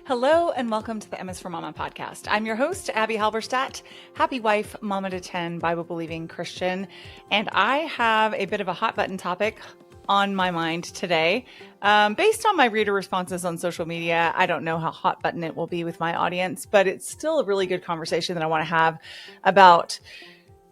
Hello and welcome to the M is for Mama podcast. I'm your host, Abby Halberstadt, happy wife, mama to 10, Bible-believing Christian, and I have a bit of a hot button topic on my mind today. Based on my reader responses on social media, I don't know how hot button it will be with my audience, but it's still a really good conversation that I want to have about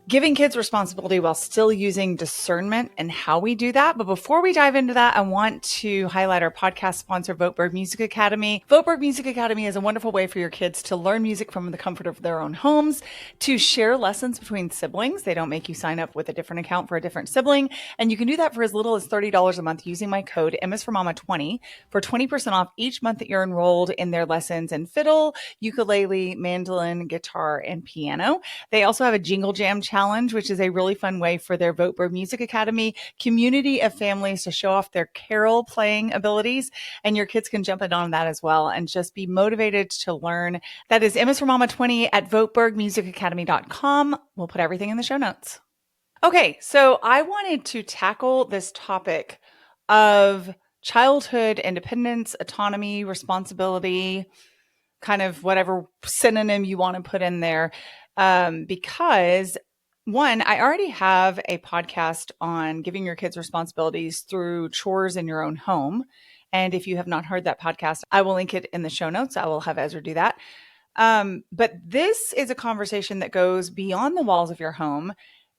giving kids responsibility while still using discernment and how we do that. But before we dive into that, I want to highlight our podcast sponsor, Voetberg Music Academy. Voetberg Music Academy is a wonderful way for your kids to learn music from the comfort of their own homes, to share lessons between siblings. They don't make you sign up with a different account for a different sibling. And you can do that for as little as $30 a month using my code M is for Mama20 for 20% off each month that you're enrolled in their lessons in fiddle, ukulele, mandolin, guitar, and piano. They also have a Jingle Jam challenge, which is a really fun way for their Voetberg Music Academy community of families to show off their carol playing abilities. And your kids can jump in on that as well and just be motivated to learn. That is M is for Mama20 at VoetbergMusicAcademy.com. We'll put everything in the show notes. Okay, so I wanted to tackle this topic of childhood independence, autonomy, responsibility, kind of whatever synonym you want to put in there, because one, I already have a podcast on giving your kids responsibilities through chores in your own home. And if you have not heard that podcast, I will link it in the show notes. I will have Ezra do that. But this is a conversation that goes beyond the walls of your home,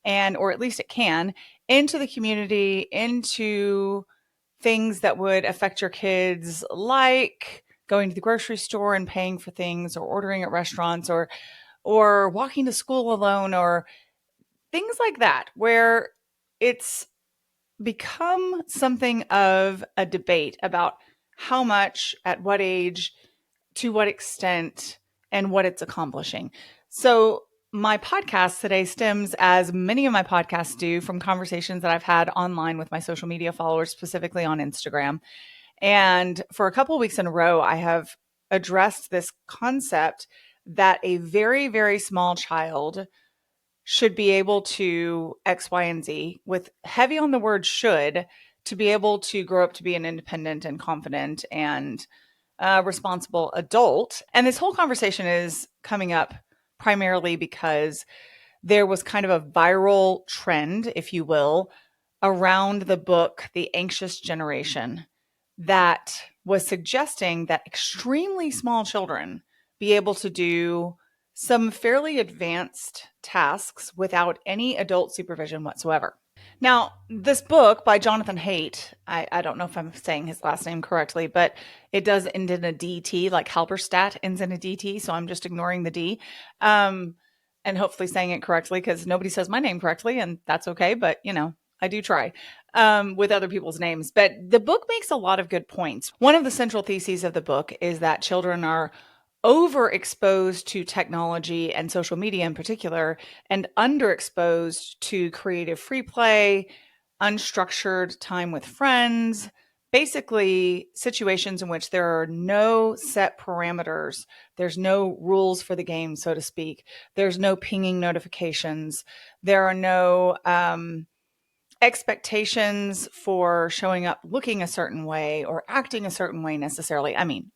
or at least it can, into the community, into things that would affect your kids, like going to the grocery store and paying for things, or ordering at restaurants, or walking to school alone, or things like that, where it's become something of a debate about how much, at what age, to what extent, and what it's accomplishing. So my podcast today stems, as many of my podcasts do, from conversations that I've had online with my social media followers, specifically on Instagram. And for a couple of weeks in a row, I have addressed this concept that a very, very small child should be able to X, Y, and Z, with heavy on the word should, to be able to grow up to be an independent and confident and responsible adult. And this whole conversation is coming up primarily because there was kind of a viral trend, if you will, around the book, The Anxious Generation, that was suggesting that extremely small children be able to do some fairly advanced tasks without any adult supervision whatsoever. Now, this book by Jonathan Haidt, I don't know if I'm saying his last name correctly, but it does end in a DT, like Halberstadt ends in a DT, so I'm just ignoring the D, and hopefully saying it correctly, because nobody says my name correctly, and that's okay, but, I do try with other people's names. But the book makes a lot of good points. One of the central theses of the book is that children are overexposed to technology and social media in particular, and underexposed to creative free play, unstructured time with friends, basically situations in which there are no set parameters. There's no rules for the game, so to speak. There's no pinging notifications. There are no expectations for showing up looking a certain way or acting a certain way necessarily. I mean,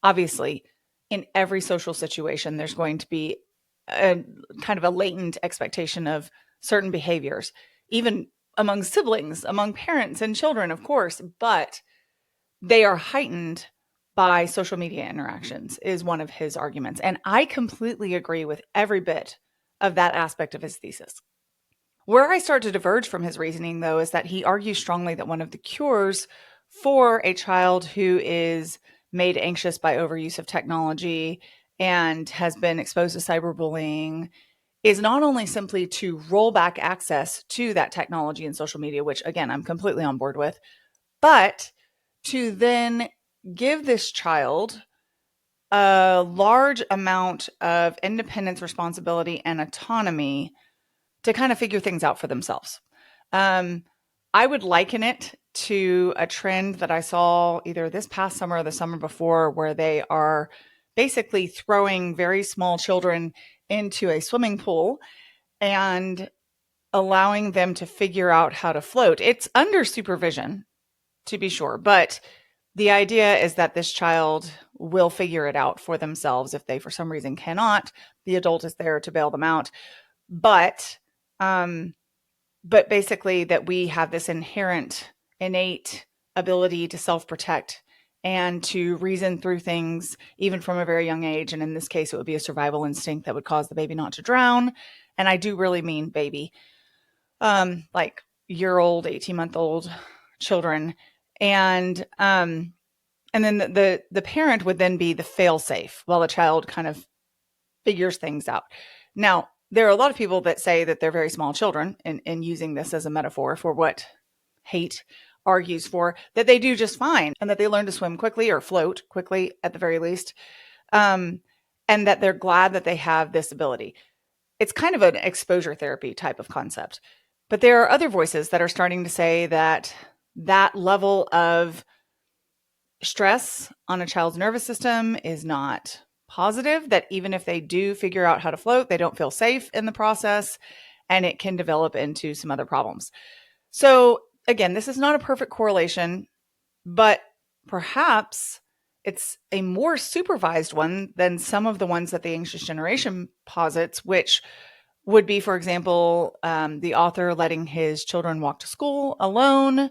obviously, in every social situation, there's going to be a kind of a latent expectation of certain behaviors, even among siblings, among parents and children, of course, but they are heightened by social media interactions, is one of his arguments. And I completely agree with every bit of that aspect of his thesis. Where I start to diverge from his reasoning, though, is that he argues strongly that one of the cures for a child who is made anxious by overuse of technology and has been exposed to cyberbullying is not only simply to roll back access to that technology and social media, which again, I'm completely on board with, but to then give this child a large amount of independence, responsibility, and autonomy to kind of figure things out for themselves. I would liken it to a trend that I saw either this past summer or the summer before, where they are basically throwing very small children into a swimming pool and allowing them to figure out how to float. It's under supervision, to be sure, but the idea is that this child will figure it out for themselves. If they, for some reason, cannot, the adult is there to bail them out. But basically that we have this inherent, innate ability to self-protect and to reason through things even from a very young age. And in this case, it would be a survival instinct that would cause the baby not to drown. And I do really mean baby, like year-old, 18-month-old children. And then the parent would then be the fail-safe while the child kind of figures things out. Now, there are a lot of people that say that they're very small children, and using this as a metaphor for what hate argues for, that they do just fine and that they learn to swim quickly or float quickly at the very least, and that they're glad that they have this ability. It's kind of an exposure therapy type of concept. But there are other voices that are starting to say that that level of stress on a child's nervous system is not positive, that even if they do figure out how to float, they don't feel safe in the process, and it can develop into some other problems. So again, this is not a perfect correlation, but perhaps it's a more supervised one than some of the ones that the anxious generation posits, which would be, for example, the author letting his children walk to school alone.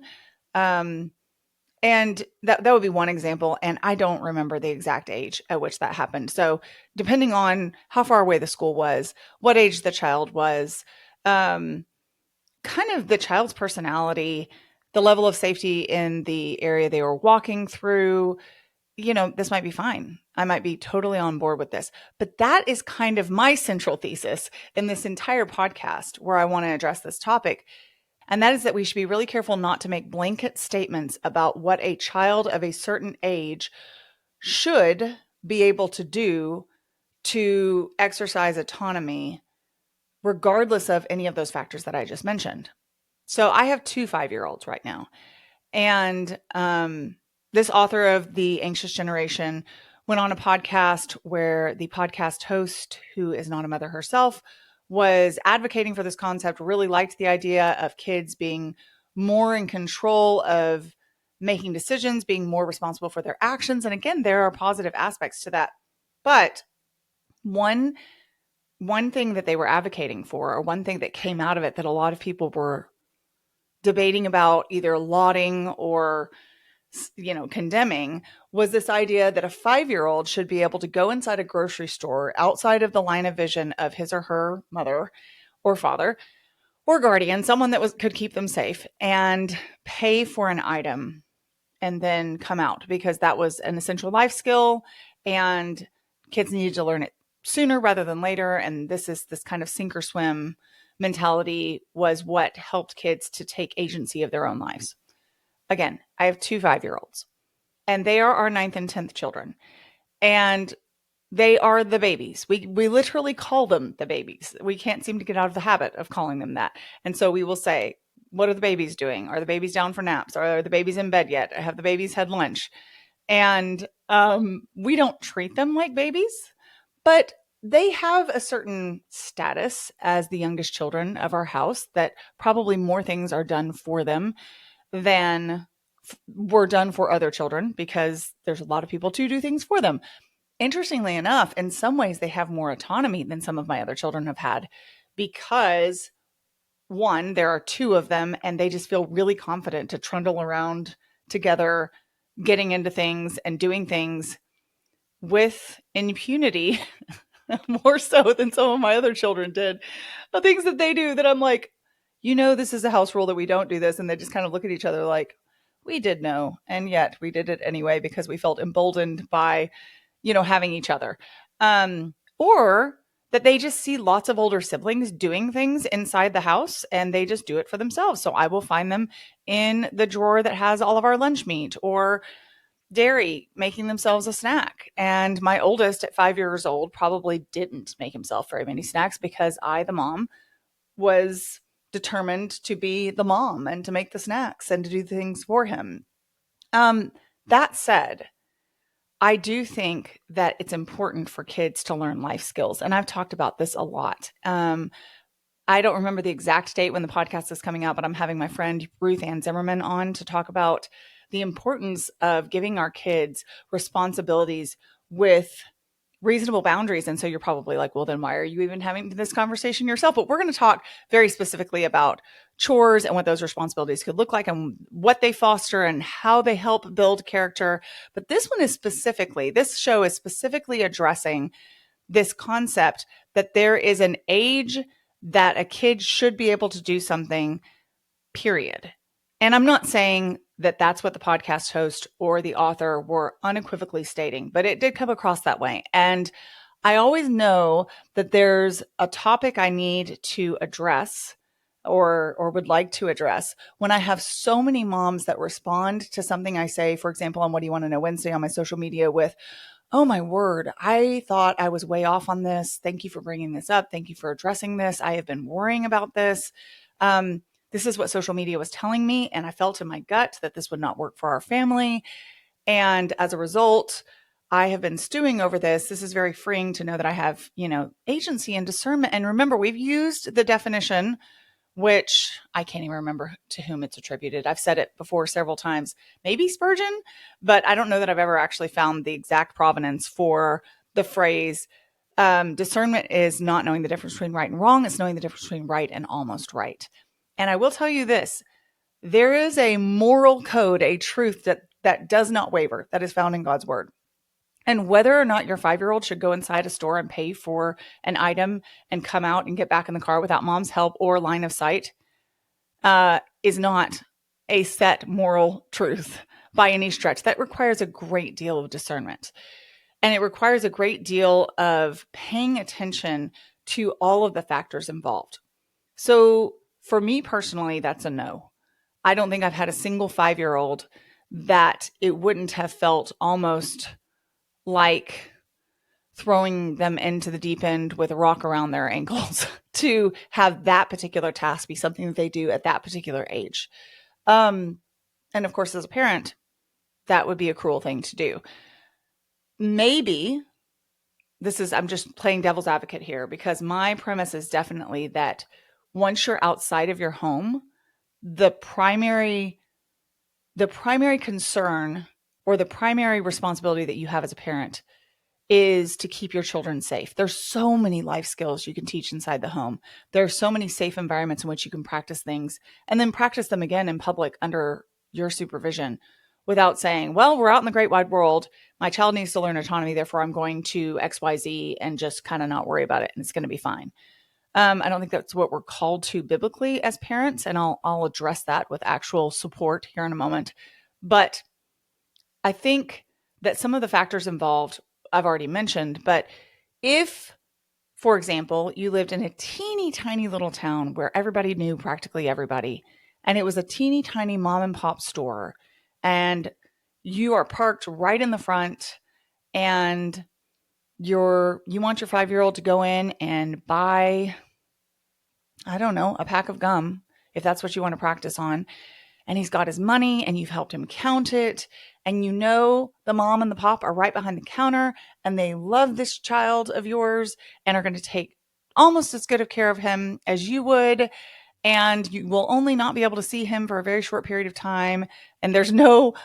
And that would be one example. And I don't remember the exact age at which that happened. So depending on how far away the school was, what age the child was, kind of the child's personality, the level of safety in the area they were walking through, this might be fine. I might be totally on board with this. But that is kind of my central thesis in this entire podcast where I want to address this topic. And that is that we should be really careful not to make blanket statements about what a child of a certain age should be able to do to exercise autonomy, regardless of any of those factors that I just mentioned. So I have 2 5-year-olds right now. And this author of The Anxious Generation went on a podcast where the podcast host, who is not a mother herself, was advocating for this concept, really liked the idea of kids being more in control of making decisions, being more responsible for their actions. And again, there are positive aspects to that. But one thing that they were advocating for, or one thing that came out of it that a lot of people were debating about, either lauding or condemning, was this idea that a 5-year-old should be able to go inside a grocery store outside of the line of vision of his or her mother or father or guardian, someone that could keep them safe, and pay for an item and then come out, because that was an essential life skill and kids needed to learn it sooner rather than later. And this kind of sink or swim mentality was what helped kids to take agency of their own lives. Again, I have 2 5-year-olds, and they are our 9th and 10th children. And they are the babies. We literally call them the babies. We can't seem to get out of the habit of calling them that. And so we will say, what are the babies doing? Are the babies down for naps? Are the babies in bed yet? Have the babies had lunch? And we don't treat them like babies, but they have a certain status as the youngest children of our house, that probably more things are done for them than were done for other children, because there's a lot of people to do things for them. Interestingly enough, in some ways, they have more autonomy than some of my other children have had, because one, there are 2 of them, and they just feel really confident to trundle around together, getting into things and doing things with impunity, more so than some of my other children did. The things that they do that I'm like, this is a house rule that we don't do this. And they just kind of look at each other like, we did know. And yet we did it anyway, because we felt emboldened by, having each other. Or that they just see lots of older siblings doing things inside the house and they just do it for themselves. So I will find them in the drawer that has all of our lunch meat or dairy, making themselves a snack. And my oldest at 5 years old probably didn't make himself very many snacks, because I, the mom, was determined to be the mom and to make the snacks and to do things for him. That said, I do think that it's important for kids to learn life skills. And I've talked about this a lot. I don't remember the exact date when the podcast is coming out, but I'm having my friend Ruth Ann Zimmerman on to talk about the importance of giving our kids responsibilities with reasonable boundaries. And so you're probably like, well, then why are you even having this conversation yourself? But we're going to talk very specifically about chores and what those responsibilities could look like and what they foster and how they help build character. But this show is specifically addressing this concept that there is an age that a kid should be able to do something, period. And I'm not saying that that's what the podcast host or the author were unequivocally stating, but it did come across that way. And I always know that there's a topic I need to address or would like to address when I have so many moms that respond to something I say, for example, on What Do You Want to Know Wednesday on my social media with, oh my word, I thought I was way off on this. Thank you for bringing this up. Thank you for addressing this. I have been worrying about this. This is what social media was telling me, and I felt in my gut that this would not work for our family. And as a result, I have been stewing over this. This is very freeing to know that I have, agency and discernment. And remember, we've used the definition, which I can't even remember to whom it's attributed. I've said it before several times, maybe Spurgeon, but I don't know that I've ever actually found the exact provenance for the phrase. Discernment is not knowing the difference between right and wrong. It's knowing the difference between right and almost right. And I will tell you this, there is a moral code, a truth that does not waver, that is found in God's word. And whether or not your 5-year-old should go inside a store and pay for an item and come out and get back in the car without mom's help or line of sight is not a set moral truth by any stretch. That requires a great deal of discernment. And it requires a great deal of paying attention to all of the factors involved. So for me personally, that's a no. I don't think I've had a single 5-year-old that it wouldn't have felt almost like throwing them into the deep end with a rock around their ankles to have that particular task be something that they do at that particular age. And of course, as a parent, that would be a cruel thing to do. Maybe I'm just playing devil's advocate here, because my premise is definitely that once you're outside of your home, the primary concern or the primary responsibility that you have as a parent is to keep your children safe. There's so many life skills you can teach inside the home. There are so many safe environments in which you can practice things and then practice them again in public under your supervision without saying, well, we're out in the great wide world. My child needs to learn autonomy. Therefore, I'm going to XYZ and just kind of not worry about it. And it's going to be fine. I don't think that's what we're called to biblically as parents. And I'll address that with actual support here in a moment. But I think that some of the factors involved I've already mentioned, but if, for example, you lived in a teeny tiny little town where everybody knew practically everybody, and it was a teeny tiny mom and pop store, and you are parked right in the front, and you want your 5-year-old to go in and buy, I don't know, a pack of gum, if that's what you want to practice on, and he's got his money and you've helped him count it, and the mom and the pop are right behind the counter and they love this child of yours and are going to take almost as good of care of him as you would, and you will only not be able to see him for a very short period of time, and there's no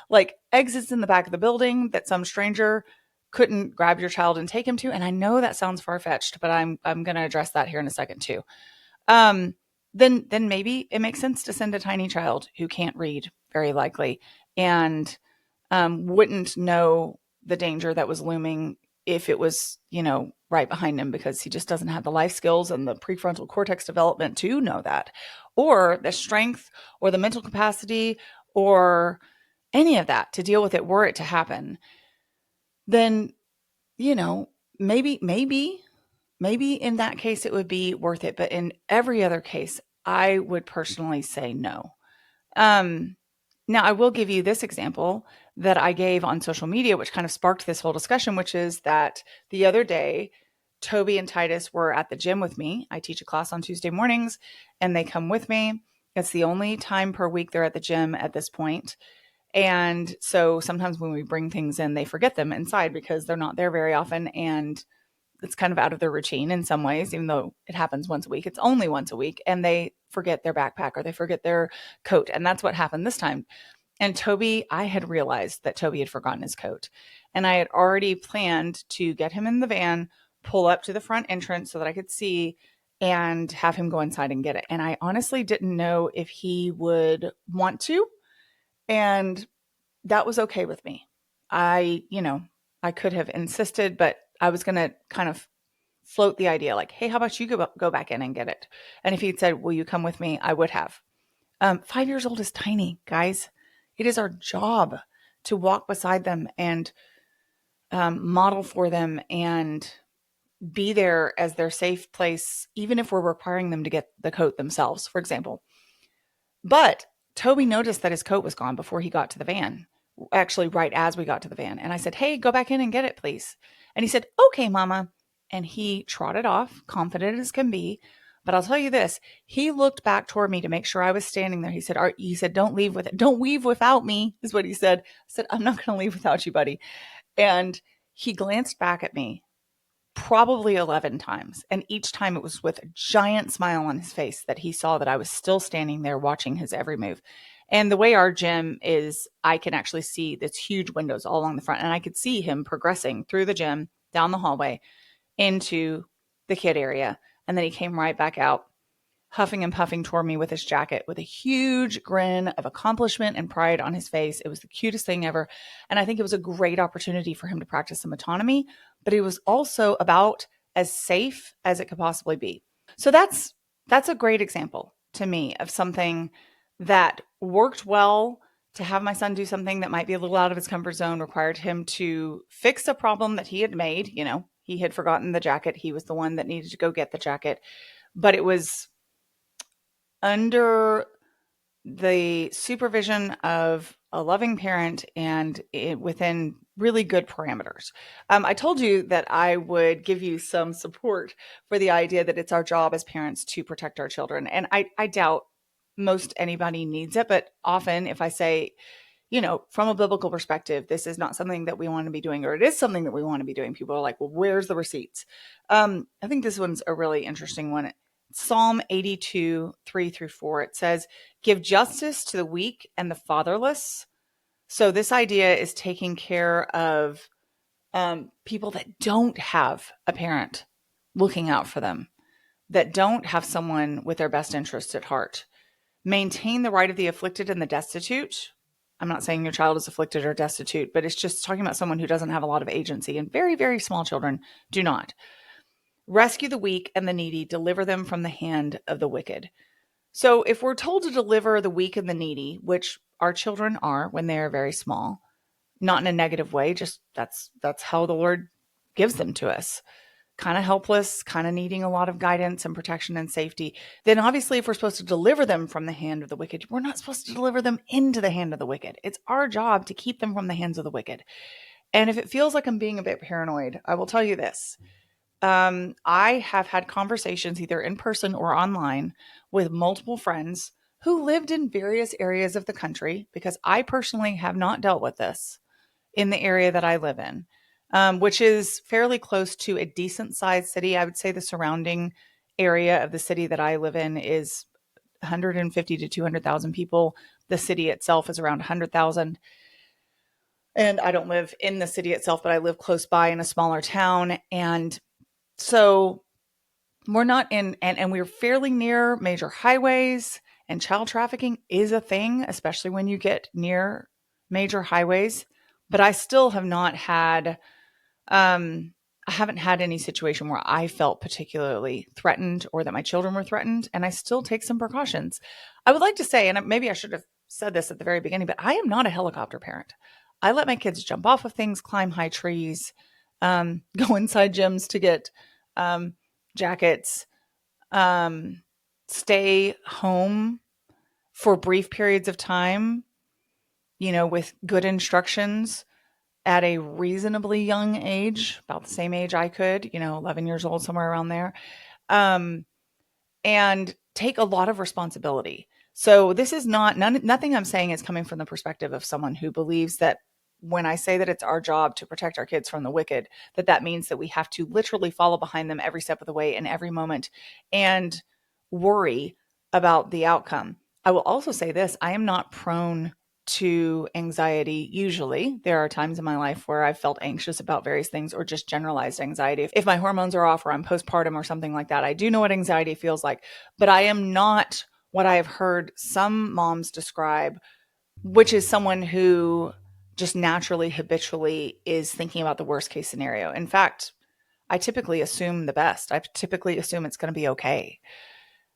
exits in the back of the building that some stranger couldn't grab your child and take him to. And I know that sounds far-fetched, but I'm going to address that here in a second too. Then maybe it makes sense to send a tiny child who can't read, very likely, and wouldn't know the danger that was looming if it was, right behind him, because he just doesn't have the life skills and the prefrontal cortex development to know that, or the strength or the mental capacity or any of that to deal with it were it to happen. Then, maybe in that case it would be worth it. But in every other case, I would personally say no. Now, I will give you this example that I gave on social media, which kind of sparked this whole discussion, which is that the other day, Toby and Titus were at the gym with me. I teach a class on Tuesday mornings, and they come with me. It's the only time per week they're at the gym at this point. And so sometimes when we bring things in, they forget them inside because they're not there very often. And it's kind of out of their routine in some ways, even though it happens once a week. It's only once a week, and they forget their backpack or they forget their coat. And that's what happened this time. And Toby, I had realized that Toby had forgotten his coat. And I had already planned to get him in the van, pull up to the front entrance so that I could see and have him go inside and get it. And I honestly didn't know if he would want to. And that was okay with me. I could have insisted, but I was going to kind of float the idea like, hey, how about you go back in and get it? And if he'd said, will you come with me? I would have. 5 years old is tiny, guys. It is our job to walk beside them and model for them and be there as their safe place, even if we're requiring them to get the coat themselves, for example. But Toby noticed that his coat was gone before he got to the van, actually, right as we got to the van. And I said, hey, go back in and get it, please. And he said, okay, Mama. And he trotted off, confident as can be. But I'll tell you this, he looked back toward me to make sure I was standing there. He said, don't leave without me, is what he said. I said, I'm not going to leave without you, buddy. And he glanced back at me probably 11 times. And each time it was with a giant smile on his face that he saw that I was still standing there watching his every move. And the way our gym is, I can actually see this huge windows all along the front. And I could see him progressing through the gym, down the hallway, into the kid area. And then he came right back out, huffing and puffing toward me with his jacket, with a huge grin of accomplishment and pride on his face. It was the cutest thing ever. And I think it was a great opportunity for him to practice some autonomy, but it was also about as safe as it could possibly be. So that's a great example to me of something that worked well. To have my son do something that might be a little out of his comfort zone required him to fix a problem that he had made. He had forgotten the jacket. He was the one that needed to go get the jacket, but it was under the supervision of a loving parent and within really good parameters. I told you that I would give you some support for the idea that it's our job as parents to protect our children. And I doubt most anybody needs it, but often if I say, from a biblical perspective, this is not something that we want to be doing, or it is something that we want to be doing, people are like, well, where's the receipts? I think this one's a really interesting one. Psalm 82, 3-4, it says, give justice to the weak and the fatherless. So this idea is taking care of people that don't have a parent looking out for them, that don't have someone with their best interests at heart. Maintain the right of the afflicted and the destitute. I'm not saying your child is afflicted or destitute, but it's just talking about someone who doesn't have a lot of agency, and very, very small children do not. Rescue the weak and the needy, deliver them from the hand of the wicked. So if we're told to deliver the weak and the needy, which our children are when they are very small, not in a negative way, just that's how the Lord gives them to us, kind of helpless, kind of needing a lot of guidance and protection and safety, then obviously if we're supposed to deliver them from the hand of the wicked, we're not supposed to deliver them into the hand of the wicked. It's our job to keep them from the hands of the wicked. And if it feels like I'm being a bit paranoid, I will tell you this. I have had conversations either in person or online with multiple friends who lived in various areas of the country, because I personally have not dealt with this in the area that I live in, which is fairly close to a decent sized city. I would say the surrounding area of the city that I live in is 150 to 200,000 people. The city itself is around 100,000. And I don't live in the city itself, but I live close by in a smaller town. And so we're not in, and we're fairly near major highways, and child trafficking is a thing, especially when you get near major highways. But I still have not had, I haven't had any situation where I felt particularly threatened or that my children were threatened. And I still take some precautions. I would like to say, and maybe I should have said this at the very beginning, but I am not a helicopter parent. I let my kids jump off of things, climb high trees, go inside gyms to get jackets, stay home for brief periods of time, with good instructions at a reasonably young age, about the same age I could, 11 years old, somewhere around there, and take a lot of responsibility. So this is nothing I'm saying is coming from the perspective of someone who believes that when I say that it's our job to protect our kids from the wicked, that means that we have to literally follow behind them every step of the way in every moment and worry about the outcome. I will also say this, I am not prone to anxiety. Usually there are times in my life where I've felt anxious about various things or just generalized anxiety. If my hormones are off or I'm postpartum or something like that, I do know what anxiety feels like, but I am not what I have heard some moms describe, which is someone who just naturally, habitually is thinking about the worst case scenario. In fact, I typically assume the best. I typically assume it's going to be okay.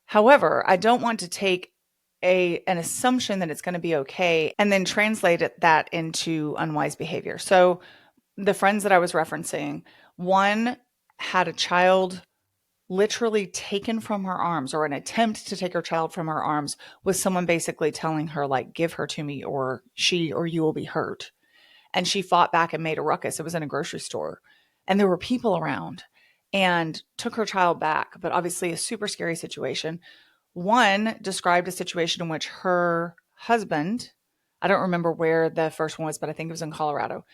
However, I don't want to take an assumption that it's going to be okay and then translate that into unwise behavior. So the friends that I was referencing, one had a child literally taken from her arms, or an attempt to take her child from her arms, with someone basically telling her, like, give her to me or you will be hurt. And she fought back and made a ruckus. It was in a grocery store and there were people around, and took her child back. But obviously a super scary situation. One described a situation in which her husband, I don't remember where the first one was, but I think it was in Colorado.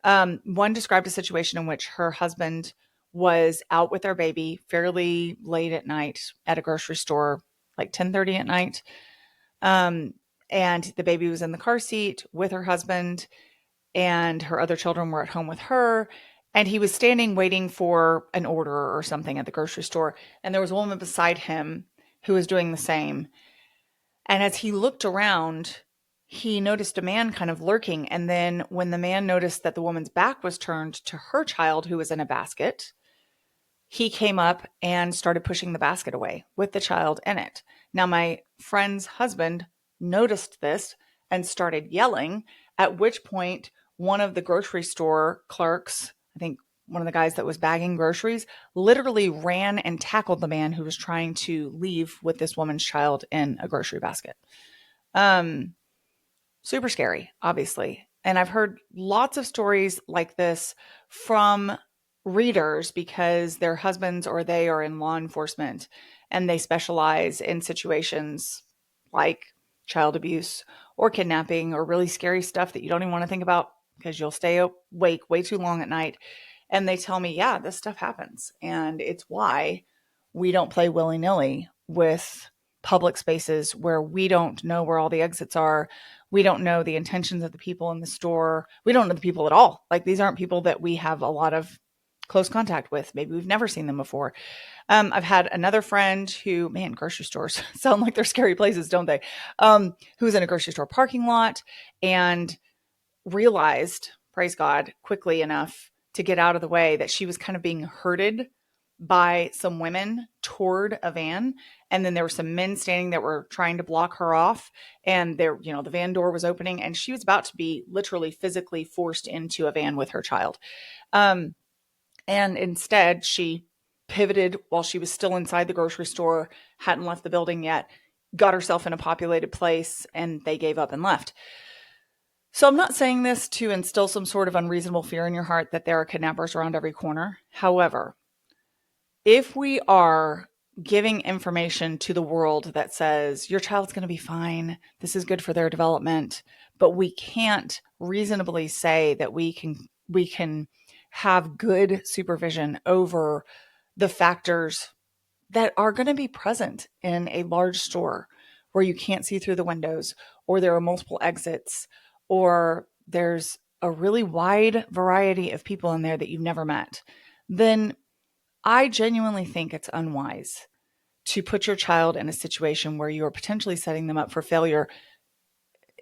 One described a situation in which her husband was out with their baby fairly late at night at a grocery store, like 10:30 at night. And the baby was in the car seat with her husband, and her other children were at home with her. And he was standing waiting for an order or something at the grocery store. And there was a woman beside him who was doing the same. And as he looked around, he noticed a man kind of lurking. And then when the man noticed that the woman's back was turned to her child, who was in a basket, he came up and started pushing the basket away with the child in it. Now, my friend's husband noticed this and started yelling, at which point one of the grocery store clerks, I think one of the guys that was bagging groceries, literally ran and tackled the man who was trying to leave with this woman's child in a grocery basket. Super scary, obviously. And I've heard lots of stories like this from readers because their husbands or they are in law enforcement and they specialize in situations like child abuse or kidnapping or really scary stuff that you don't even want to think about because you'll stay awake way too long at night. And they tell me, yeah, this stuff happens. And it's why we don't play willy-nilly with public spaces where we don't know where all the exits are. We don't know the intentions of the people in the store. We don't know the people at all. Like, these aren't people that we have a lot of close contact with. Maybe we've never seen them before. I've had another friend who, man, grocery stores sound like they're scary places, don't they? Who was in a grocery store parking lot and realized, praise God, quickly enough to get out of the way, that she was kind of being herded by some women toward a van. And then there were some men standing that were trying to block her off. And there, the van door was opening and she was about to be literally physically forced into a van with her child. And instead she pivoted while she was still inside the grocery store, hadn't left the building yet, got herself in a populated place, and they gave up and left. So I'm not saying this to instill some sort of unreasonable fear in your heart that there are kidnappers around every corner. However, if we are giving information to the world that says your child's going to be fine, this is good for their development, but we can't reasonably say that we can have good supervision over the factors that are going to be present in a large store where you can't see through the windows, or there are multiple exits, or there's a really wide variety of people in there that you've never met, then I genuinely think it's unwise to put your child in a situation where you are potentially setting them up for failure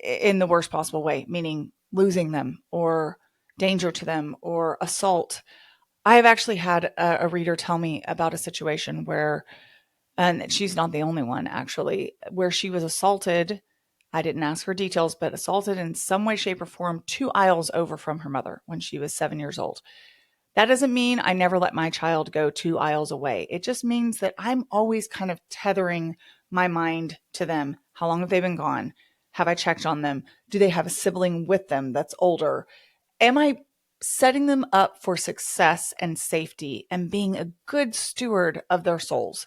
in the worst possible way, meaning losing them or danger to them or assault. I have actually had a reader tell me about a situation where, and she's not the only one actually, where she was assaulted. I didn't ask for details, but assaulted in some way, shape, or form 2 aisles over from her mother when she was 7 years old. That doesn't mean I never let my child go 2 aisles away. It just means that I'm always kind of tethering my mind to them. How long have they been gone? Have I checked on them? Do they have a sibling with them that's older? Am I setting them up for success and safety and being a good steward of their souls?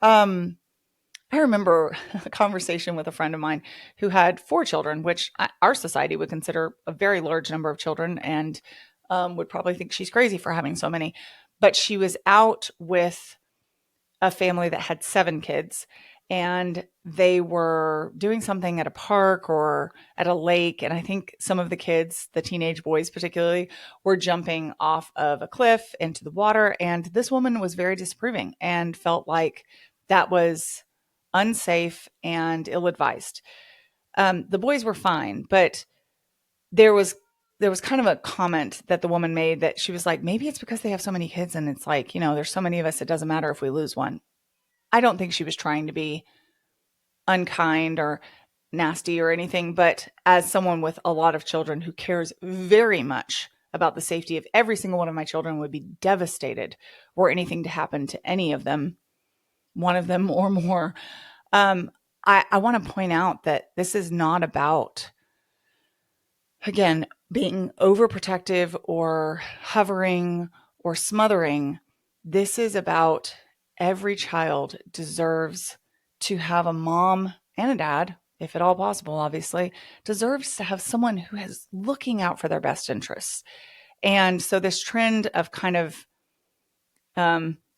I remember a conversation with a friend of mine who had 4 children, which our society would consider a very large number of children, and would probably think she's crazy for having so many. But she was out with a family that had 7 kids, and they were doing something at a park or at a lake. And I think some of the kids, the teenage boys particularly, were jumping off of a cliff into the water. And this woman was very disapproving and felt like that was unsafe and ill-advised. The boys were fine, but there was kind of a comment that the woman made that she was like, maybe it's because they have so many kids and it's like, there's so many of us, it doesn't matter if we lose one. I don't think she was trying to be unkind or nasty or anything, but as someone with a lot of children who cares very much about the safety of every single one of my children, would be devastated were anything to happen to any of them, one of them or more. I want to point out that this is not about, again, being overprotective or hovering or smothering. This is about every child deserves to have a mom and a dad, if at all possible, obviously, deserves to have someone who is looking out for their best interests. And so this trend of kind of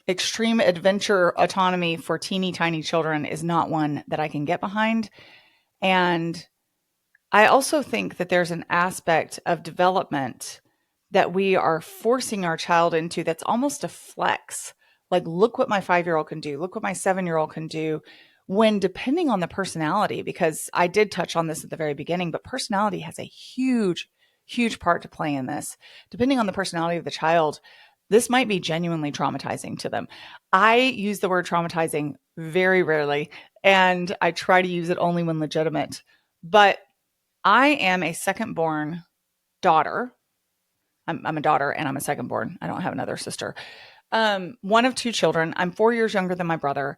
extreme adventure autonomy for teeny tiny children is not one that I can get behind. And I also think that there's an aspect of development that we are forcing our child into that's almost a flex. Like, look what my 5-year-old can do. Look what my 7-year-old can do. When depending on the personality, because I did touch on this at the very beginning, but personality has a huge, huge part to play in this. Depending on the personality of the child, this might be genuinely traumatizing to them. I use the word traumatizing very rarely, and I try to use it only when legitimate. But I am a second-born daughter. I'm a daughter and I'm a second-born. I don't have another sister. One of 2 children. I'm 4 years younger than my brother.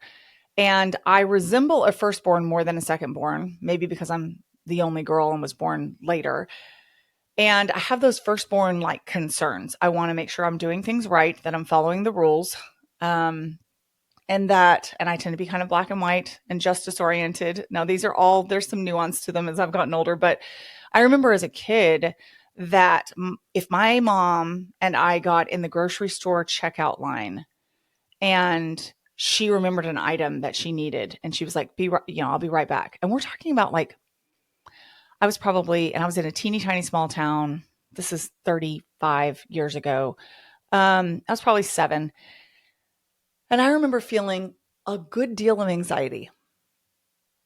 And I resemble a firstborn more than a second-born, maybe because I'm the only girl and was born later. And I have those firstborn like concerns. I want to make sure I'm doing things right, that I'm following the rules. And I tend to be kind of black and white and justice oriented. Now, there's some nuance to them as I've gotten older, but I remember as a kid that if my mom and I got in the grocery store checkout line and she remembered an item that she needed and she was like, I'll be right back. And we're talking about like, I was in a teeny tiny small town. This is 35 years ago. I was probably 7. And I remember feeling a good deal of anxiety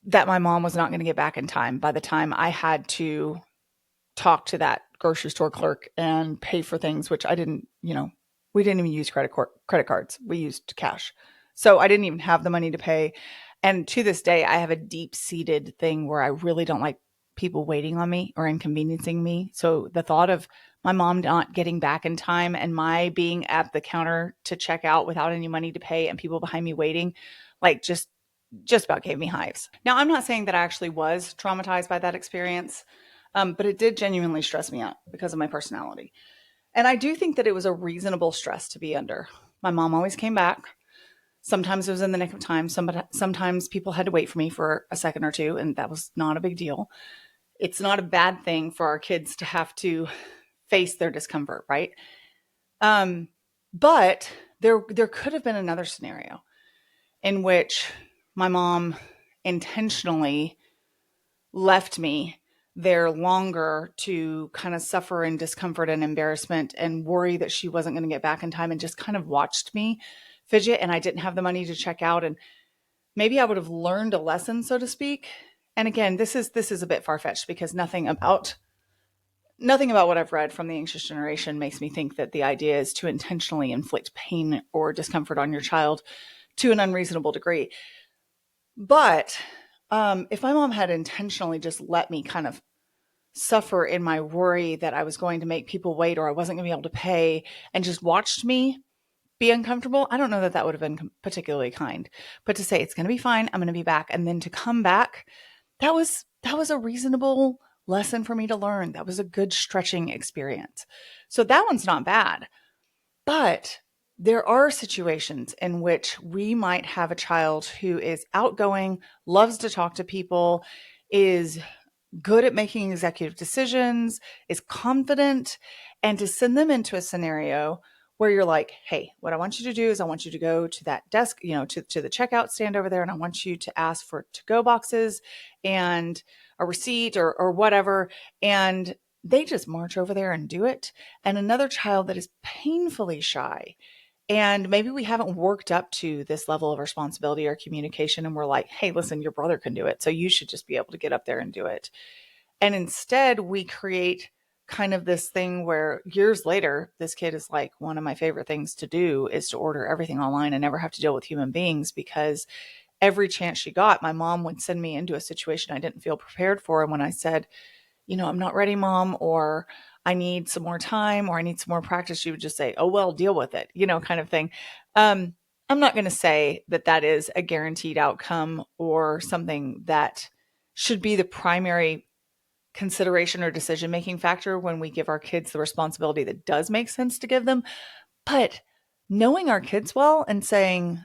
that my mom was not going to get back in time by the time I had to talk to that grocery store clerk and pay for things, which I didn't, we didn't even use credit cards. We used cash. So I didn't even have the money to pay. And to this day, I have a deep-seated thing where I really don't like people waiting on me or inconveniencing me. So the thought of my mom not getting back in time and my being at the counter to check out without any money to pay and people behind me waiting, like just about gave me hives. Now, I'm not saying that I actually was traumatized by that experience, but it did genuinely stress me out because of my personality. And I do think that it was a reasonable stress to be under. My mom always came back. Sometimes it was in the nick of time. Sometimes people had to wait for me for a second or two, and that was not a big deal. It's not a bad thing for our kids to have to face their discomfort, right? But there could have been another scenario in which my mom intentionally left me there longer to kind of suffer in discomfort and embarrassment and worry that she wasn't going to get back in time, and just kind of watched me fidget, and I didn't have the money to check out, and maybe I would have learned a lesson, so to speak. And again, this is a bit far-fetched because nothing about what I've read from the anxious generation makes me think that the idea is to intentionally inflict pain or discomfort on your child to an unreasonable degree. But if my mom had intentionally just let me kind of suffer in my worry that I was going to make people wait or I wasn't going to be able to pay and just watched me be uncomfortable, I don't know that would have been particularly kind. But to say it's going to be fine, I'm going to be back, and then to come back, that was a reasonable lesson for me to learn. That was a good stretching experience. So that one's not bad. But there are situations in which we might have a child who is outgoing, loves to talk to people, is good at making executive decisions, is confident, and to send them into a scenario where you're like, hey, what I want you to do is I want you to go to that desk, to the checkout stand over there. And I want you to ask for to-go boxes and a receipt or whatever. And they just march over there and do it. And another child that is painfully shy, and maybe we haven't worked up to this level of responsibility or communication, and we're like, hey, listen, your brother can do it, so you should just be able to get up there and do it. And instead, we create kind of this thing where years later, this kid is like, one of my favorite things to do is to order everything online and never have to deal with human beings, because every chance she got, my mom would send me into a situation I didn't feel prepared for. And when I said, I'm not ready, Mom, or I need some more time, or I need some more practice, she would just say, oh, well, deal with it, kind of thing. I'm not going to say that that is a guaranteed outcome or something that should be the primary consideration or decision-making factor when we give our kids the responsibility that does make sense to give them. But knowing our kids well and saying,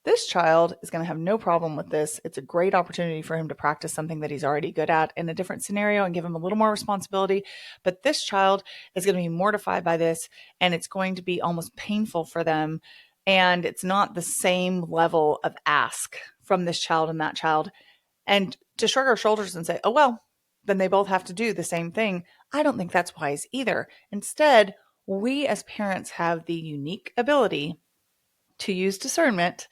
this child is going to have no problem with this. It's a great opportunity for him to practice something that he's already good at in a different scenario and give him a little more responsibility. But this child is going to be mortified by this, and it's going to be almost painful for them. And it's not the same level of ask from this child and that child. And to shrug our shoulders and say, oh, well, then they both have to do the same thing, I don't think that's wise either. Instead, we as parents have the unique ability to use discernment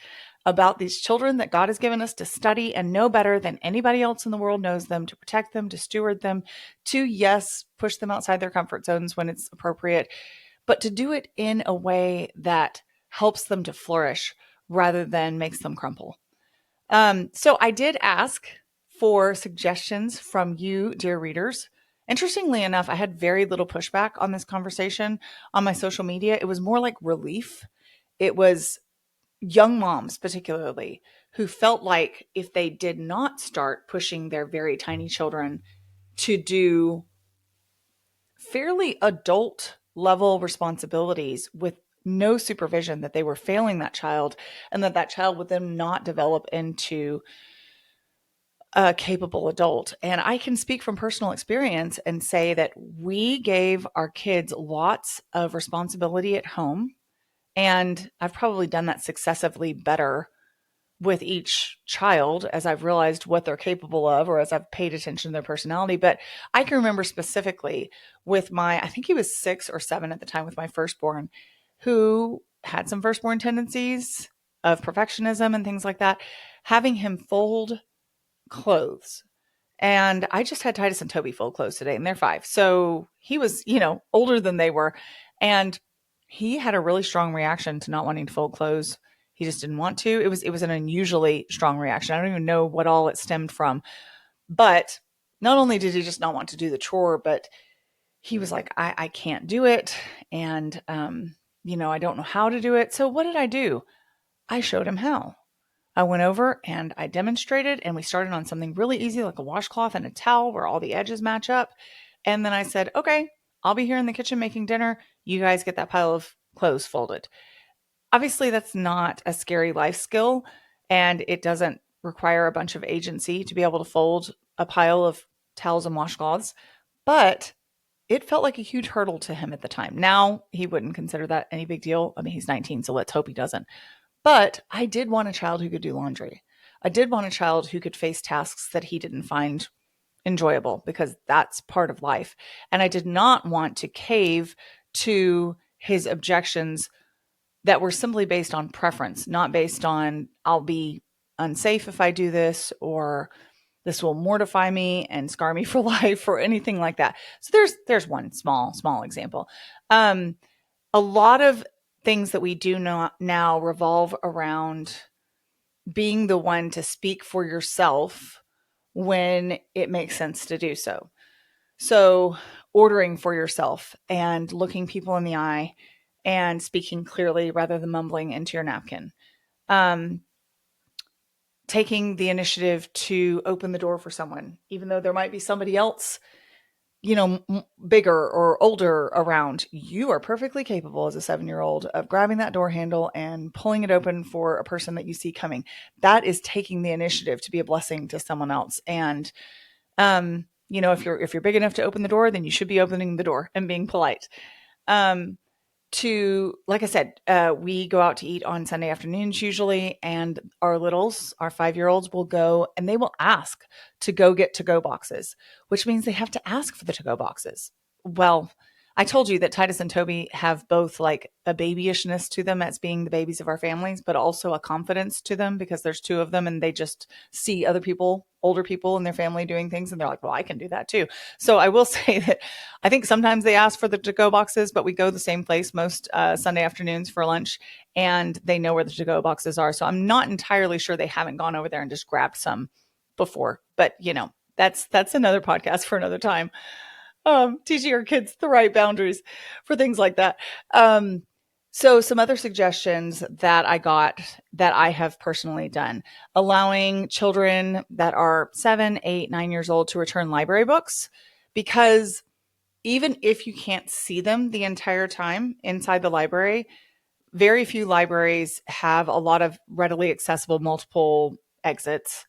about these children that God has given us to study and know better than anybody else in the world knows them, to protect them, to steward them, to, yes, push them outside their comfort zones when it's appropriate, but to do it in a way that helps them to flourish rather than makes them crumple. So I did ask for suggestions from you, dear readers. Interestingly enough, I had very little pushback on this conversation on my social media. It was more like relief. It was young moms, particularly, who felt like if they did not start pushing their very tiny children to do fairly adult level responsibilities with no supervision, that they were failing that child, and that child would then not develop into a capable adult. And I can speak from personal experience and say that we gave our kids lots of responsibility at home. And I've probably done that successively better with each child as I've realized what they're capable of, or as I've paid attention to their personality. But I can remember specifically with I think he was 6 or 7 at the time, with my firstborn, who had some firstborn tendencies of perfectionism and things like that, having him fold clothes. And I just had Titus and Toby fold clothes today, and they're 5. So he was, older than they were. And he had a really strong reaction to not wanting to fold clothes. He just didn't want to. It was an unusually strong reaction. I don't even know what all it stemmed from. But not only did he just not want to do the chore, but he was like, I can't do it. And, I don't know how to do it. So what did I do? I showed him how. I went over and I demonstrated, and we started on something really easy, like a washcloth and a towel where all the edges match up. And then I said, okay, I'll be here in the kitchen making dinner. You guys get that pile of clothes folded. Obviously, that's not a scary life skill, and it doesn't require a bunch of agency to be able to fold a pile of towels and washcloths, but it felt like a huge hurdle to him at the time. Now, he wouldn't consider that any big deal. I mean, he's 19, so let's hope he doesn't. But I did want a child who could do laundry. I did want a child who could face tasks that he didn't find enjoyable, because that's part of life. And I did not want to cave to his objections that were simply based on preference, not based on I'll be unsafe if I do this, or this will mortify me and scar me for life, or anything like that. So there's one small example. A lot of things that we do now revolve around being the one to speak for yourself when it makes sense to do so. So ordering for yourself and looking people in the eye and speaking clearly rather than mumbling into your napkin. Taking the initiative to open the door for someone, even though there might be somebody else, bigger or older around. You are perfectly capable as a 7-year-old of grabbing that door handle and pulling it open for a person that you see coming. That is taking the initiative to be a blessing to someone else. And, if you're big enough to open the door, then you should be opening the door and being polite. to, like I said, we go out to eat on Sunday afternoons usually, and our littles, our 5-year-olds, will go and they will ask to go get to-go boxes, which means they have to ask for the to-go boxes. Well, I told you that Titus and Toby have both like a babyishness to them as being the babies of our families, but also a confidence to them because there's two of them and they just see other people, older people in their family doing things. And they're like, well, I can do that too. So I will say that I think sometimes they ask for the to-go boxes, but we go the same place most Sunday afternoons for lunch and they know where the to-go boxes are. So I'm not entirely sure they haven't gone over there and just grabbed some before, but that's another podcast for another time. Teaching our kids the right boundaries for things like that. So some other suggestions that I got that I have personally done, allowing children that are 7, 8, 9 years old to return library books, because even if you can't see them the entire time inside the library, very few libraries have a lot of readily accessible multiple exits.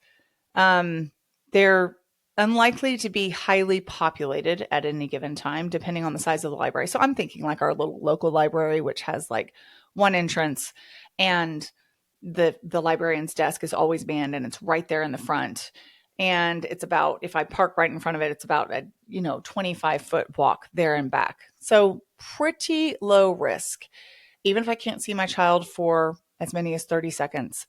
They're unlikely to be highly populated at any given time, depending on the size of the library. So I'm thinking like our little local library, which has like one entrance and the librarian's desk is always manned and it's right there in the front. And it's about, if I park right in front of it, it's about a 25-foot walk there and back. So pretty low risk. Even if I can't see my child for as many as 30 seconds,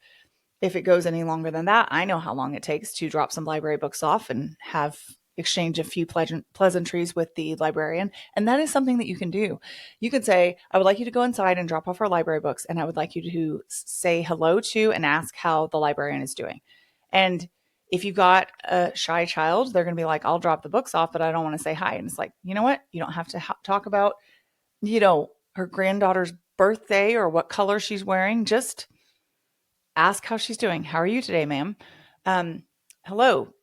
if it goes any longer than that, I know how long it takes to drop some library books off and have exchange a few pleasantries with the librarian. And that is something that you can do. You could say, I would like you to go inside and drop off our library books. And I would like you to say hello to and ask how the librarian is doing. And if you've got a shy child, they're going to be like, I'll drop the books off, but I don't want to say hi. And it's like, you know what? You don't have to talk about, her granddaughter's birthday or what color she's wearing. Just ask how she's doing. How are you today, ma'am? Hello,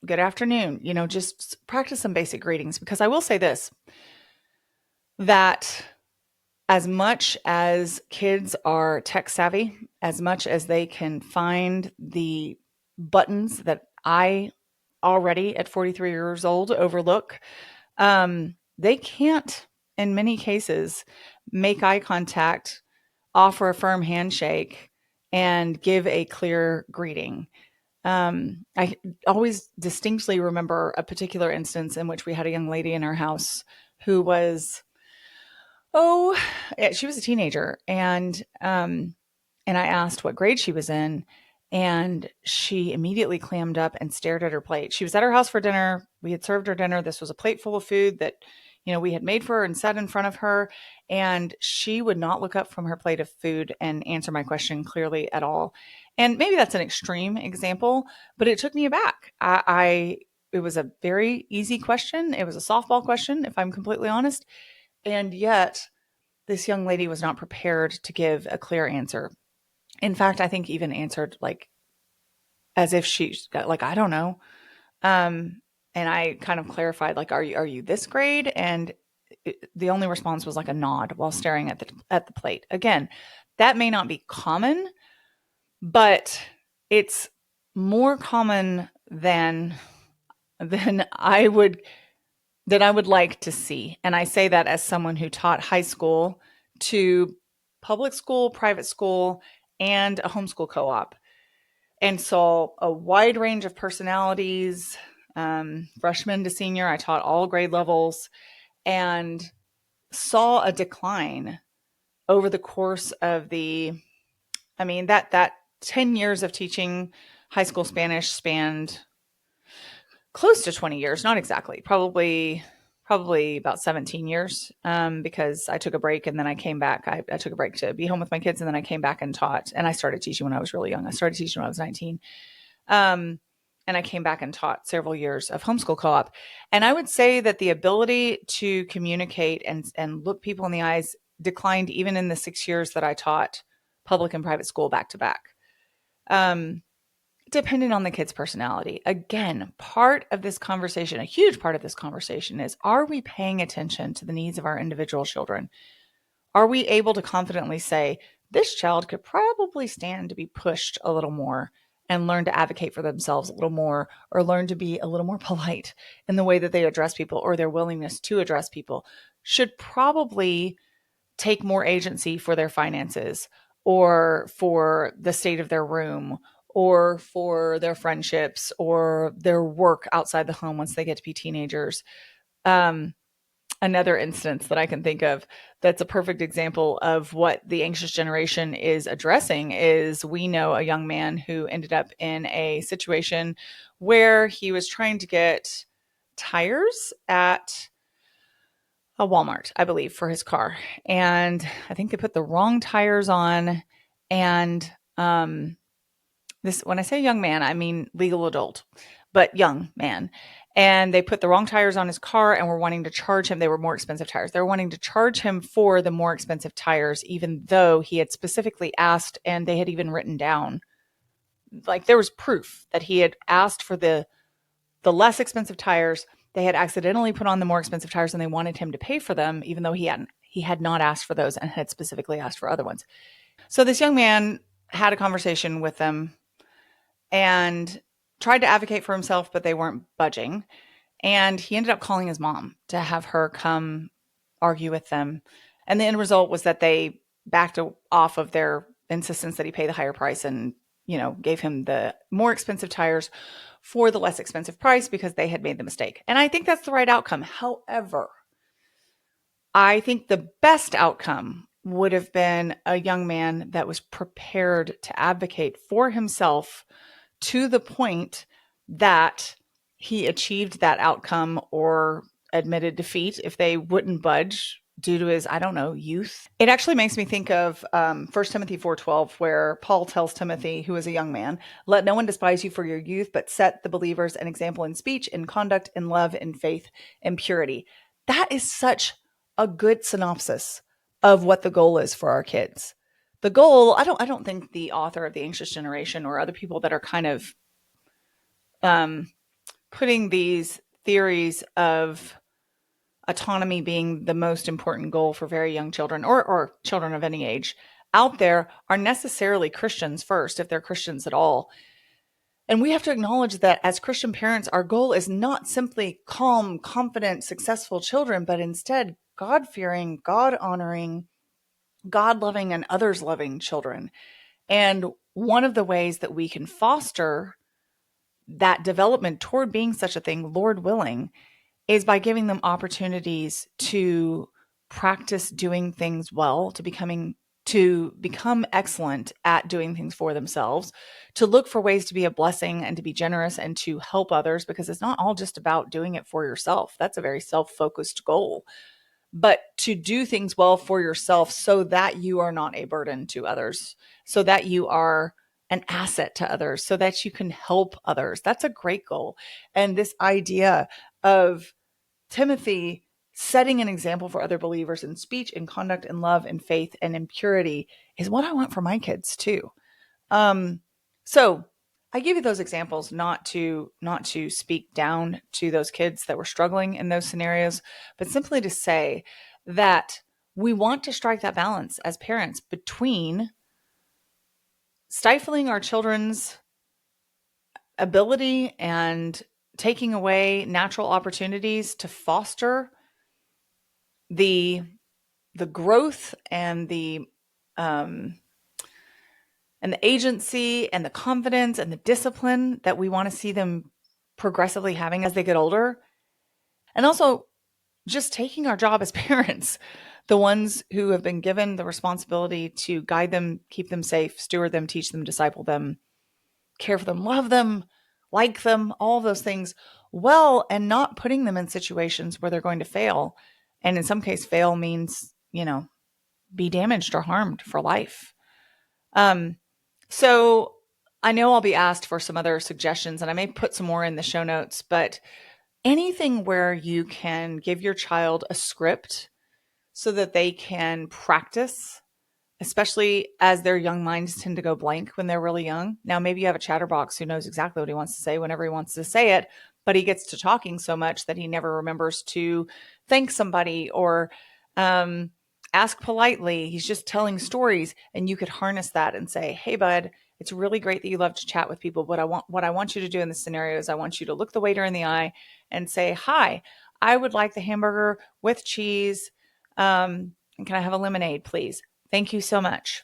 good afternoon. Just practice some basic greetings, because I will say this, that as much as kids are tech savvy, as much as they can find the buttons that I already at 43 years old overlook, they can't, in many cases, make eye contact, offer a firm handshake, and give a clear greeting. I always distinctly remember a particular instance in which we had a young lady in our house who was, she was a teenager, and I asked what grade she was in, and she immediately clammed up and stared at her plate. She was at her house for dinner. We had served her dinner. This was a plate full of food that we had made for her and set in front of her, and she would not look up from her plate of food and answer my question clearly at all. And maybe that's an extreme example, but it took me aback. It was a very easy question. It was a softball question, if I'm completely honest. And yet this young lady was not prepared to give a clear answer. In fact, I think even answered like as if she got like, I don't know. And I kind of clarified, like, are you this grade? And the only response was like a nod while staring at the plate. Again, that may not be common, but it's more common than I would like to see. And I say that as someone who taught high school to public school, private school, and a homeschool co-op, and saw a wide range of personalities, freshman to senior. I taught all grade levels and saw a decline over the course of that 10 years of teaching high school Spanish spanned close to 20 years, not exactly, probably about 17 years, because I took a break and then I came back. I took a break to be home with my kids, and then I came back and taught. And I started teaching when I was really young. I started teaching when I was 19. And I came back and taught several years of homeschool co-op. And I would say that the ability to communicate and look people in the eyes declined even in the 6 years that I taught public and private school back to back. Depending on the kid's personality. Again, part of this conversation, a huge part of this conversation is, are we paying attention to the needs of our individual children? Are we able to confidently say, this child could probably stand to be pushed a little more and learn to advocate for themselves a little more, or learn to be a little more polite in the way that they address people, or their willingness to address people should probably take more agency for their finances or for the state of their room or for their friendships or their work outside the home once they get to be teenagers. Another instance that I can think of that's a perfect example of what the anxious generation is addressing is we know a young man who ended up in a situation where he was trying to get tires at a Walmart, I believe, for his car. And I think they put the wrong tires on. And this, when I say young man, I mean legal adult, but young man. And they put the wrong tires on his car and were wanting to charge him. They were more expensive tires. They were wanting to charge him for the more expensive tires, even though he had specifically asked, and they had even written down, like there was proof that he had asked for the less expensive tires. They had accidentally put on the more expensive tires and they wanted him to pay for them, even though he had not asked for those and had specifically asked for other ones. So this young man had a conversation with them and tried to advocate for himself, but they weren't budging. And he ended up calling his mom to have her come argue with them. And the end result was that they backed off of their insistence that he pay the higher price and, gave him the more expensive tires for the less expensive price because they had made the mistake. And I think that's the right outcome. However, I think the best outcome would have been a young man that was prepared to advocate for himself to the point that he achieved that outcome or admitted defeat if they wouldn't budge due to his, youth. It actually makes me think of 1 Timothy 4:12, where Paul tells Timothy, who is a young man, let no one despise you for your youth, but set the believers an example in speech, in conduct, in love, in faith, in purity. That is such a good synopsis of what the goal is for our kids. The goal, I don't think the author of The Anxious Generation or other people that are kind of putting these theories of autonomy being the most important goal for very young children or children of any age out there are necessarily Christians first, if they're Christians at all. And we have to acknowledge that as Christian parents, our goal is not simply calm, confident, successful children, but instead God-fearing, God-honoring, God-loving, and others-loving children. And one of the ways that we can foster that development toward being such a thing, Lord willing, is by giving them opportunities to practice doing things well, to become excellent at doing things for themselves, to look for ways to be a blessing and to be generous and to help others, because it's not all just about doing it for yourself. That's a very self-focused goal. But to do things well for yourself so that you are not a burden to others, so that you are an asset to others, so that you can help others. That's a great goal. And this idea of Timothy setting an example for other believers in speech, in conduct, in love, in faith, and in purity is what I want for my kids too. So I give you those examples not to speak down to those kids that were struggling in those scenarios, but simply to say that we want to strike that balance as parents between stifling our children's ability and taking away natural opportunities to foster the growth and the agency and the confidence and the discipline that we want to see them progressively having as they get older. And also just taking our job as parents, the ones who have been given the responsibility to guide them, keep them safe, steward them, teach them, disciple them, care for them, love them, like them, all of those things well, and not putting them in situations where they're going to fail. And in some case, fail means, be damaged or harmed for life. So I know I'll be asked for some other suggestions, and I may put some more in the show notes, but anything where you can give your child a script so that they can practice, especially as their young minds tend to go blank when they're really young. Now, maybe you have a chatterbox who knows exactly what he wants to say whenever he wants to say it, but he gets to talking so much that he never remembers to thank somebody or ask politely. He's just telling stories, and you could harness that and say, hey, bud, it's really great that you love to chat with people. What I want you to do in this scenario is I want you to look the waiter in the eye and say, hi, I would like the hamburger with cheese, And can I have a lemonade, please? Thank you so much.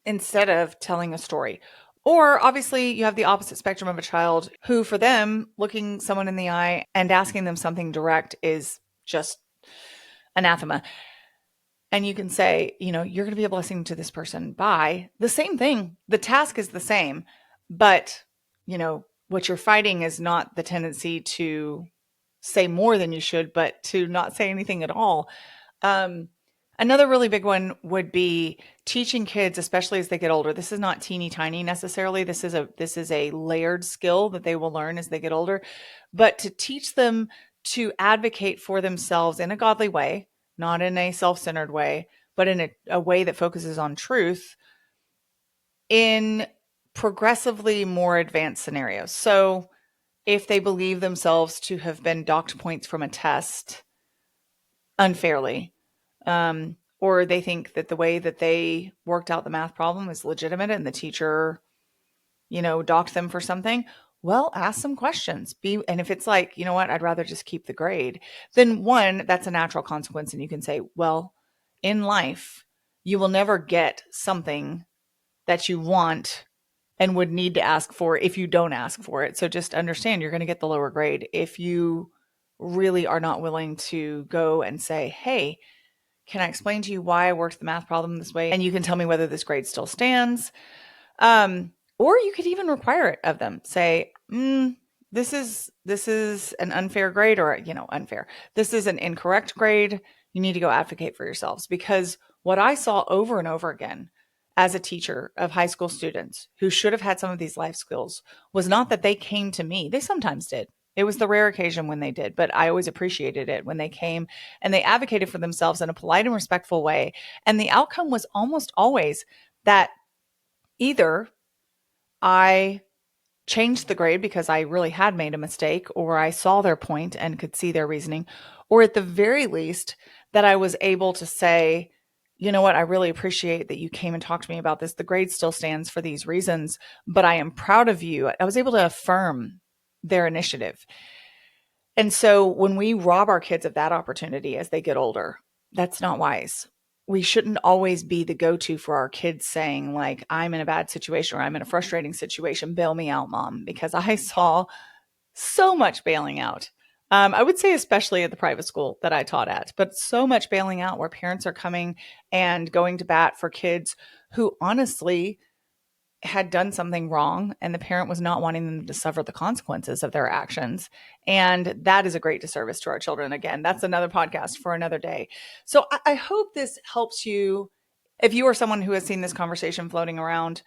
Instead of telling a story. Or obviously, you have the opposite spectrum of a child who, for them, looking someone in the eye and asking them something direct is just anathema. And you can say, you're going to be a blessing to this person by the same thing. The task is the same, but, what you're fighting is not the tendency to say more than you should, but to not say anything at all. Another really big one would be teaching kids, especially as they get older. This is not teeny tiny necessarily. This is a layered skill that they will learn as they get older, but to teach them to advocate for themselves in a godly way, not in a self-centered way, but in a way that focuses on truth in progressively more advanced scenarios. So if they believe themselves to have been docked points from a test unfairly, or they think that the way that they worked out the math problem is legitimate and the teacher, docked them for something, well, ask some questions. And if it's like, you know what, I'd rather just keep the grade, then one, that's a natural consequence. And you can say, well, in life, you will never get something that you want and would need to ask for if you don't ask for it. So just understand you're going to get the lower grade if you really are not willing to go and say, hey, can I explain to you why I worked the math problem this way? And you can tell me whether this grade still stands. Or you could even require it of them. Say, this is an unfair grade, or, unfair. This is an incorrect grade. You need to go advocate for yourselves. Because what I saw over and over again as a teacher of high school students who should have had some of these life skills was not that they came to me. They sometimes did. It was the rare occasion when they did, but I always appreciated it when they came and they advocated for themselves in a polite and respectful way. And the outcome was almost always that either I changed the grade because I really had made a mistake, or I saw their point and could see their reasoning, or at the very least that I was able to say, you know what, I really appreciate that you came and talked to me about this. The grade still stands for these reasons, but I am proud of you. I was able to affirm their initiative. And so when we rob our kids of that opportunity as they get older, that's not wise. We shouldn't always be the go-to for our kids saying, like, I'm in a bad situation or I'm in a frustrating situation. Bail me out, mom, because I saw so much bailing out. I would say especially at the private school that I taught at, but so much bailing out where parents are coming and going to bat for kids who honestly had done something wrong and the parent was not wanting them to suffer the consequences of their actions. And that is a great disservice to our children. Again, that's another podcast for another day. So I hope this helps you. If you are someone who has seen this conversation floating around,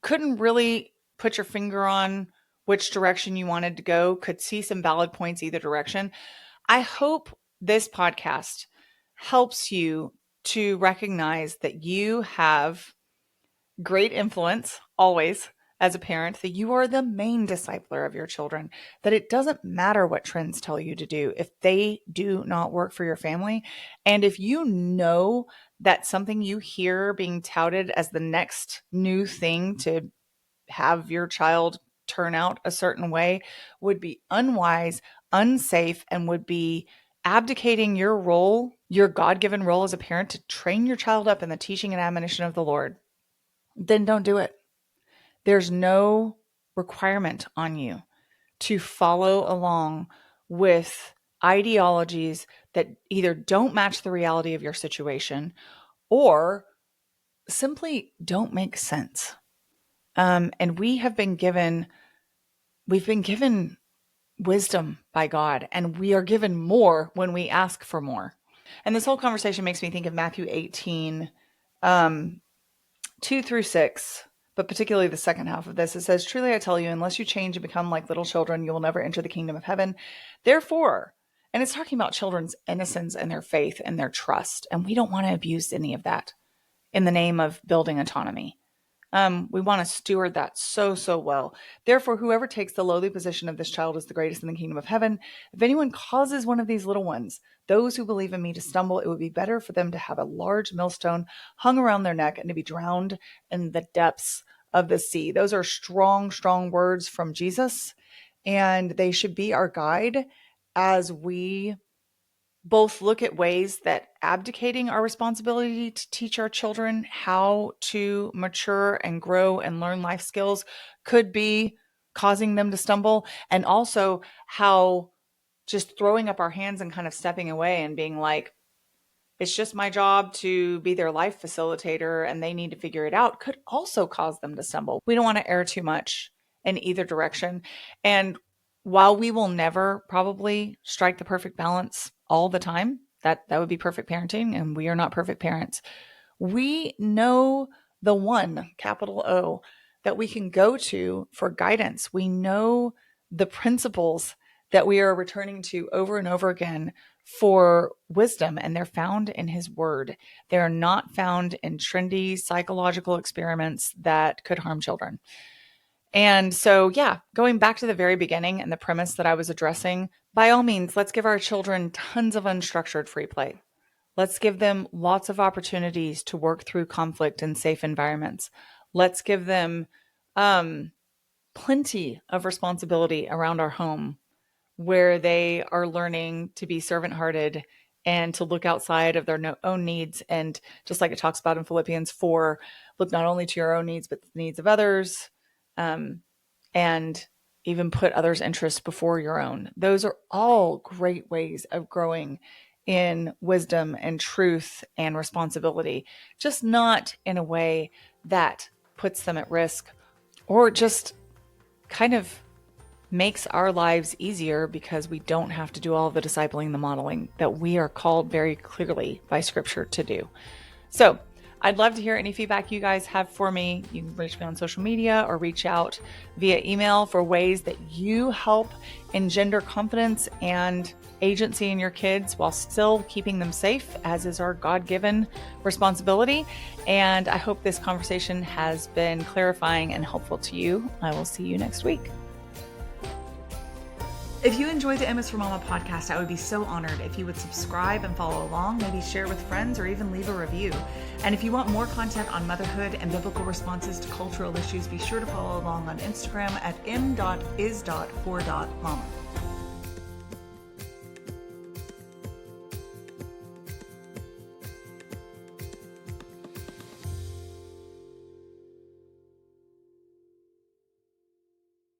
couldn't really put your finger on which direction you wanted to go, could see some valid points either direction, I hope this podcast helps you to recognize that you have great influence always as a parent, that you are the main discipler of your children, that it doesn't matter what trends tell you to do if they do not work for your family. And if you know that something you hear being touted as the next new thing to have your child turn out a certain way would be unwise, unsafe, and would be abdicating your role, your God-given role as a parent to train your child up in the teaching and admonition of the Lord, then don't do it. There's no requirement on you to follow along with ideologies that either don't match the reality of your situation or simply don't make sense. And we've been given wisdom by God, and we are given more when we ask for more. And this whole conversation makes me think of Matthew 18, 2-6, but particularly the second half of this. It says, truly I tell you, unless you change and become like little children, you will never enter the kingdom of heaven. Therefore, and it's talking about children's innocence and their faith and their trust. And we don't want to abuse any of that in the name of building autonomy. We want to steward that so well. Therefore, whoever takes the lowly position of this child is the greatest in the kingdom of heaven. If anyone causes one of these little ones, those who believe in me, to stumble, it would be better for them to have a large millstone hung around their neck and to be drowned in the depths of the sea. Those are strong words from Jesus, and they should be our guide as we both look at ways that abdicating our responsibility to teach our children how to mature and grow and learn life skills could be causing them to stumble, and also how just throwing up our hands and kind of stepping away and being like, it's just my job to be their life facilitator and they need to figure it out, could also cause them to stumble. We don't want to err too much in either direction. And while we will never probably strike the perfect balance all the time, that would be perfect parenting, and we are not perfect parents, we know the one, capital O, that we can go to for guidance. We know the principles that we are returning to over and over again for wisdom, and they're found in his word. They are not found in trendy psychological experiments that could harm children. And so, yeah, going back to the very beginning and the premise that I was addressing, by all means, let's give our children tons of unstructured free play. Let's give them lots of opportunities to work through conflict in safe environments. Let's give them plenty of responsibility around our home, where they are learning to be servant-hearted and to look outside of their own needs. And just like it talks about in Philippians 4, look not only to your own needs, but the needs of others, and even put others' interests before your own. Those are all great ways of growing in wisdom and truth and responsibility, just not in a way that puts them at risk or just kind of makes our lives easier because we don't have to do all the discipling, the modeling that we are called very clearly by Scripture to do. So I'd love to hear any feedback you guys have for me. You can reach me on social media or reach out via email for ways that you help engender confidence and agency in your kids while still keeping them safe, as is our God-given responsibility. And I hope this conversation has been clarifying and helpful to you. I will see you next week. If you enjoyed the MS for Mama podcast, I would be so honored if you would subscribe and follow along, maybe share with friends, or even leave a review. And if you want more content on motherhood and biblical responses to cultural issues, be sure to follow along on Instagram at m.is.for.mama.